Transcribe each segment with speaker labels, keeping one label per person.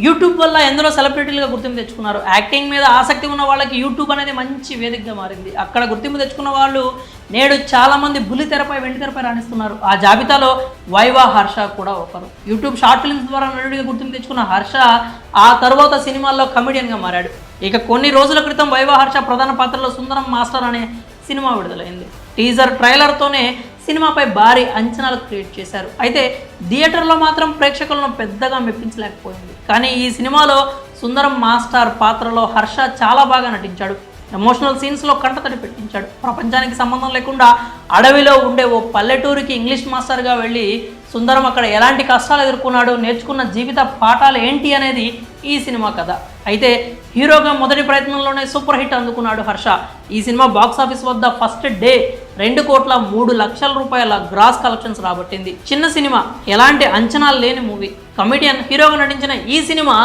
Speaker 1: YouTube వల్ల ఎందరో సెలబ్రిటీలుగా గుర్తింపు తెచ్చుకున్నారు. యాక్టింగ్ మీద ఆసక్తి ఉన్న వాళ్ళకి యూట్యూబ్ అనేది మంచి వేదికగా మారింది. అక్కడ గుర్తింపు తెచ్చుకున్న వాళ్ళు నేడు చాలామంది బుల్లితెరపై వెండితెరపై రాణిస్తున్నారు. ఆ జాబితాలో వైవా హర్ష కూడా ఒకరు. యూట్యూబ్ షార్ట్ ఫిల్మ్స్ ద్వారా నటుడిగా గుర్తింపు తెచ్చుకున్న హర్ష ఆ తర్వాత సినిమాల్లో కమెడియన్గా మారాడు. ఇక కొన్ని రోజుల క్రితం వైవా హర్ష ప్రధాన పాత్రలో సుందరం మాస్టర్ అనే సినిమా విడుదలైంది. టీజర్ ట్రైలర్తోనే సినిమాపై భారీ అంచనాలు క్రియేట్ చేశారు. అయితే థియేటర్లో మాత్రం ప్రేక్షకులను పెద్దగా మెప్పించలేకపోయింది. కానీ ఈ సినిమాలో సుందరం మాస్టర్ పాత్రలో హర్ష చాలా బాగా నటించాడు. ఎమోషనల్ సీన్స్లో కంటతడి పెట్టించాడు. ప్రపంచానికి సంబంధం లేకుండా అడవిలో ఉండే ఓ పల్లెటూరికి ఇంగ్లీష్ మాస్టర్గా వెళ్ళి సుందరం అక్కడ ఎలాంటి కష్టాలు ఎదుర్కొన్నాడు, నేర్చుకున్న జీవిత పాఠాలు ఏంటి అనేది ఈ సినిమా కథ. అయితే హీరోగా మొదటి ప్రయత్నంలోనే సూపర్ హిట్ అందుకున్నాడు హర్ష. ఈ సినిమా బాక్సాఫీస్ వద్ద ఫస్ట్ డే 2,03,00,000 రూపాయల గ్రాస్ కలెక్షన్స్ రాబట్టింది. చిన్న సినిమా, ఎలాంటి అంచనాలు లేని మూవీ. కమెడియన్ హీరోగా నటించిన ఈ సినిమా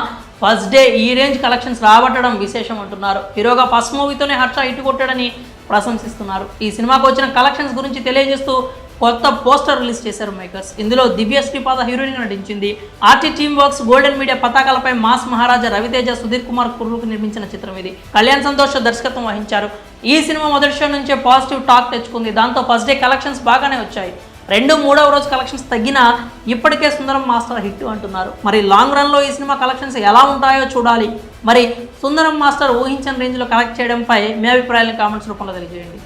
Speaker 1: ఫస్ట్ డే ఈ రేంజ్ కలెక్షన్స్ రాబట్టడం విశేషం అంటున్నారు. హీరోగా ఫస్ట్ మూవీతోనే హర్ష హిట్ కొట్టాడని ప్రశంసిస్తున్నారు. ఈ సినిమాకు వచ్చిన కలెక్షన్స్ గురించి తెలియజేస్తూ కొత్త పోస్టర్ రిలీజ్ చేశారు మేకర్స్. ఇందులో దివ్య శ్రీపాద హీరోయిన్గా నటించింది. RT team works golden media పతాకాలపై మాస్ మహారాజా రవితేజ, సుధీర్ కుమార్ కుర్రుకు నిర్మించిన చిత్రం ఇది. కళ్యాణ్ సంతోష్ దర్శకత్వం వహించారు. ఈ సినిమా మొదటి షో నుంచే పాజిటివ్ టాక్ తెచ్చుకుంది. దాంతో ఫస్ట్ డే కలెక్షన్స్ బాగానే వచ్చాయి. 2-3వ రోజు కలెక్షన్స్ తగ్గినా ఇప్పటికే సుందరం మాస్టర్ హిట్ అంటున్నారు. మరి లాంగ్ రన్లో ఈ సినిమా కలెక్షన్స్ ఎలా ఉంటాయో చూడాలి. మరి సుందరం మాస్టర్ ఊహించిన రేంజ్లో కలెక్ట్ చేయడంపై మీ అభిప్రాయాలను కామెంట్స్ రూపంలో తెలియజేయండి.